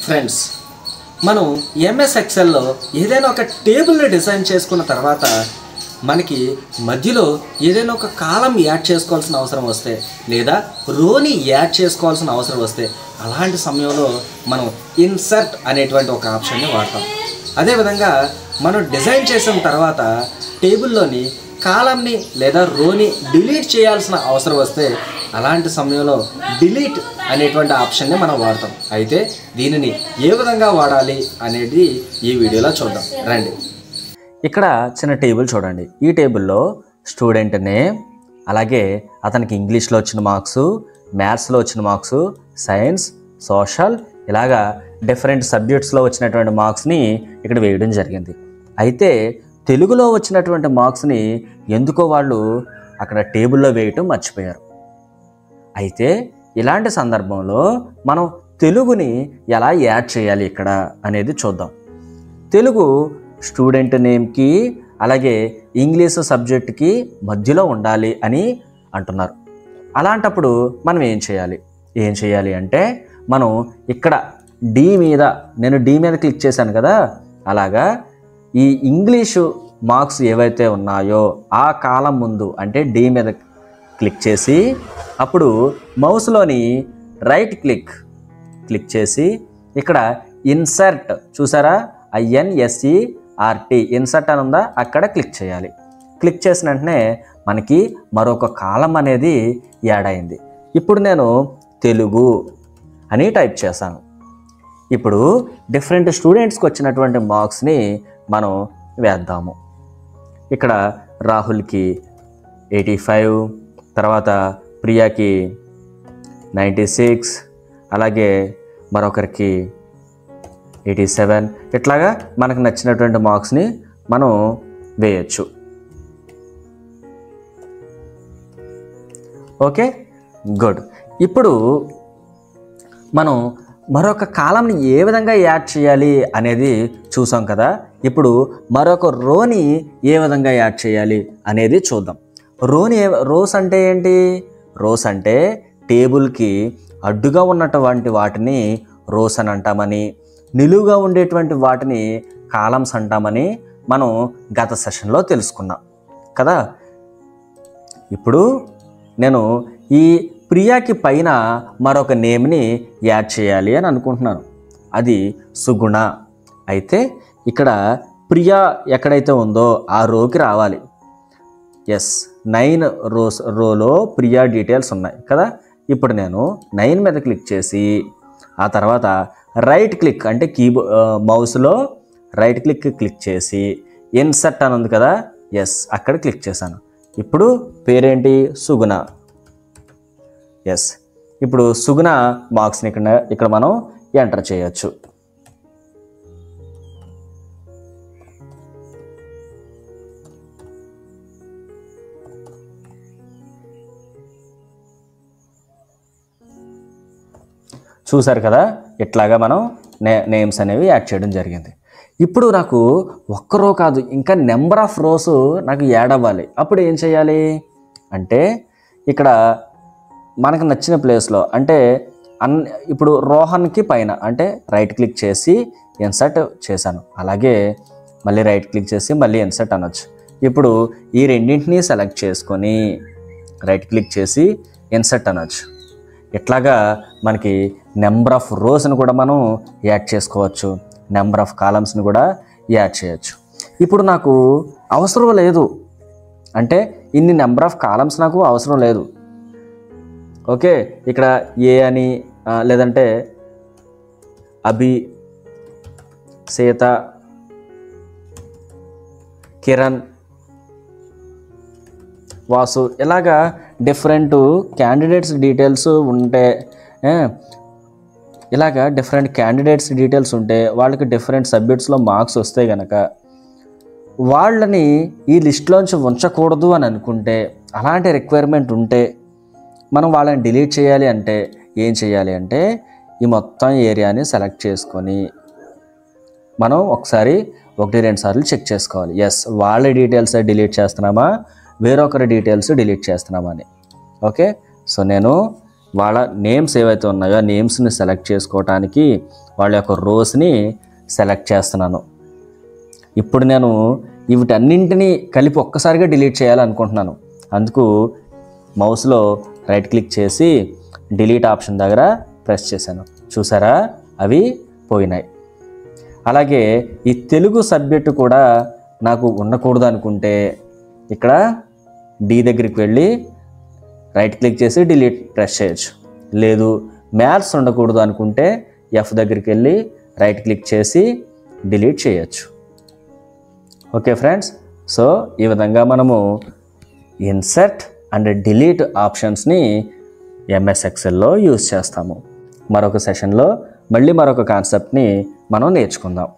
Friends, మనం MS ఎక్సెల్లో ఏదైనా ఒక టేబుల్ని డిజైన్ చేసుకున్న తర్వాత మనకి మధ్యలో ఏదైనా ఒక కాలం యాడ్ చేసుకోవాల్సిన అవసరం వస్తే లేదా రోని యాడ్ చేసుకోవాల్సిన అవసరం వస్తే అలాంటి సమయంలో మనం ఇన్సర్ట్ అనేటువంటి ఒక ఆప్షన్ని వాడతాం. అదేవిధంగా మనం డిజైన్ చేసిన తర్వాత టేబుల్లోని కాలంని లేదా రోని డిలీట్ చేయాల్సిన అవసరం వస్తే అలాంటి సమయంలో డిలీట్ అనేటువంటి ఆప్షన్ని మనం వాడతాం. అయితే దీనిని ఏ విధంగా వాడాలి అనేది ఈ వీడియోలో చూద్దాం రండి. ఇక్కడ చిన్న టేబుల్ చూడండి. ఈ టేబుల్లో స్టూడెంట్ నేమ్, అలాగే అతనికి ఇంగ్లీష్లో వచ్చిన మార్క్స్, మ్యాథ్స్లో వచ్చిన మార్క్స్, సైన్స్, సోషల్ ఇలాగా డిఫరెంట్ సబ్జెక్ట్స్లో వచ్చినటువంటి మార్క్స్ని ఇక్కడ వేయడం జరిగింది. అయితే తెలుగులో వచ్చినటువంటి మార్క్స్ని ఎందుకో వాళ్ళు అక్కడ టేబుల్లో వేయటం మర్చిపోయారు. అయితే ఇలాంటి సందర్భంలో మనం తెలుగుని ఎలా యాడ్ చేయాలి ఇక్కడ అనేది చూద్దాం. తెలుగు స్టూడెంట్ నేమ్కి అలాగే ఇంగ్లీష్ సబ్జెక్ట్కి మధ్యలో ఉండాలి అని అంటున్నారు. అలాంటప్పుడు మనం ఏం చేయాలి అంటే మనం ఇక్కడ నేను డి మీద క్లిక్ చేశాను కదా, అలాగా ఈ ఇంగ్లీషు మార్క్స్ ఏవైతే ఉన్నాయో ఆ కాలం ముందు అంటే డి మీద క్లిక్ చేసి అప్పుడు మౌస్లోని రైట్ క్లిక్ చేసి ఇక్కడ ఇన్సర్ట్ చూసారా, INSERT ఇన్సర్ట్ అని ఉందా, అక్కడ క్లిక్ చేయాలి. క్లిక్ చేసిన వెంటనే మనకి మరొక కాలం అనేది యాడ్ అయింది. ఇప్పుడు నేను తెలుగు అని టైప్ చేశాను. ఇప్పుడు డిఫరెంట్ స్టూడెంట్స్కి వచ్చినటువంటి మార్క్స్ని మనం వేద్దాము. ఇక్కడ రాహుల్కి 85, తర్వాత ప్రియాకి 96, అలాగే మరొకరికి 87, ఇట్లాగా మనకు నచ్చినటువంటి మార్క్స్ని మనం వేయచ్చు. Okay, good. ఇప్పుడు మనం మరొక కాలంని ఏ విధంగా యాడ్ చేయాలి అనేది చూసాం కదా. ఇప్పుడు మరొక రోని ఏ విధంగా యాడ్ చేయాలి అనేది చూద్దాం. రోస్ అంటే ఏంటి? రోస్ అంటే టేబుల్కి అడ్డుగా ఉన్నటువంటి వాటిని రోస్ అని అంటామని, నిలువుగా ఉండేటువంటి వాటిని కాలమ్స్ అంటామని మనం గత సెషన్లో తెలుసుకున్నాం కదా. ఇప్పుడు నేను ఈ ప్రియాకి పైన మరొక నేమ్ని యాడ్ చేయాలి అని అనుకుంటున్నాను. అది సుగుణ. అయితే ఇక్కడ ప్రియా ఎక్కడైతే ఉందో ఆ రోకి రావాలి. 9 రోలో ప్రియా డీటెయిల్స్ ఉన్నాయి కదా. ఇప్పుడు నేను 9 మీద క్లిక్ చేసి ఆ తర్వాత రైట్ క్లిక్ అంటే మౌస్లో రైట్ క్లిక్ చేసి ఇన్సర్ట్ అని ఉంది కదా, అక్కడ క్లిక్ చేశాను. ఇప్పుడు పేరేంటి? సుగుణ. ఇప్పుడు సుగుణ మార్క్స్ని ఇక్కడ మనం ఎంటర్ చేయొచ్చు. చూసారు కదా, ఇట్లాగా మనం నేమ్స్ అనేవి యాడ్ చేయడం జరిగింది. ఇప్పుడు నాకు ఒక్క రో కాదు, ఇంకా నెంబర్ ఆఫ్ రోస్ నాకు యాడ్ అవ్వాలి. అప్పుడు ఏం చేయాలి అంటే ఇక్కడ మనకు నచ్చిన ప్లేస్లో అంటే ఇప్పుడు రోహన్కి పైన అంటే రైట్ క్లిక్ చేసి ఇన్సర్ట్ చేశాను. అలాగే మళ్ళీ రైట్ క్లిక్ చేసి మళ్ళీ ఇన్సర్ట్ అనొచ్చు. ఇప్పుడు ఈ రెండింటినీ సెలెక్ట్ చేసుకొని రైట్ క్లిక్ చేసి ఇన్సర్ట్ అనొచ్చు. ఇట్లాగా మనకి నెంబర్ ఆఫ్ రోస్ని కూడా మనం యాడ్ చేసుకోవచ్చు, నెంబర్ ఆఫ్ కాలమ్స్ని కూడా యాడ్ చేయొచ్చు. ఇప్పుడు నాకు అవసరం లేదు అంటే ఇన్ని నెంబర్ ఆఫ్ కాలమ్స్ నాకు అవసరం లేదు. ఓకే, ఇక్కడ ఏ అని లేదంటే అభి, సీత, కిరణ్, వాసు ఇలాగా డిఫరెంట్ క్యాండిడేట్స్ డీటెయిల్స్ ఉంటే వాళ్ళకి డిఫరెంట్ సబ్జెక్ట్స్లో మార్క్స్ వస్తే కనుక వాళ్ళని ఈ లిస్ట్లోంచి ఉంచకూడదు అని అనుకుంటే, అలాంటి రిక్వైర్మెంట్ ఉంటే మనం వాళ్ళని డిలీట్ చేయాలి అంటే ఏం చేయాలి అంటే ఈ మొత్తం ఏరియాని సెలెక్ట్ చేసుకొని మనం ఒకసారి 1-2 సార్లు చెక్ చేసుకోవాలి. వాళ్ళ డీటెయిల్స్ డిలీట్ చేస్తున్నామా, వేరొకరి డీటెయిల్స్ డిలీట్ చేస్తున్నామా అని. ఓకే, సో నేను వాళ్ళ నేమ్స్ ఏవైతే ఉన్నాయో ఆ నేమ్స్ని సెలెక్ట్ చేసుకోవటానికి వాళ్ళ యొక్క రోస్ని సెలెక్ట్ చేస్తున్నాను. ఇప్పుడు నేను వీటన్నింటినీ కలిపి ఒక్కసారిగా డిలీట్ చేయాలనుకుంటున్నాను. అందుకు మౌస్లో రైట్ క్లిక్ చేసి డిలీట్ ఆప్షన్ దగ్గర ప్రెస్ చేశాను. చూసారా, అవి పోయినాయి. అలాగే ఈ తెలుగు సబ్జెక్టు కూడా నాకు ఉండకూడదు అనుకుంటే ఇక్కడ డి దగ్గరికి వెళ్ళి రైట్ క్లిక్ చేసి డిలీట్ ప్రెస్ చేయొచ్చు. లేదు మ్యాథ్స్ ఉండకూడదు అనుకుంటే ఎఫ్ దగ్గరికి వెళ్ళి రైట్ క్లిక్ చేసి డిలీట్ చేయొచ్చు. ఓకే ఫ్రెండ్స్, సో ఈ విధంగా మనము ఇన్సర్ట్ అండ్ డిలీట్ ఆప్షన్స్ని ఎంఎస్ ఎక్సెల్లో యూజ్ చేస్తాము. మరొక సెషన్లో మళ్ళీ మరొక కాన్సెప్ట్ని మనం నేర్చుకుందాం.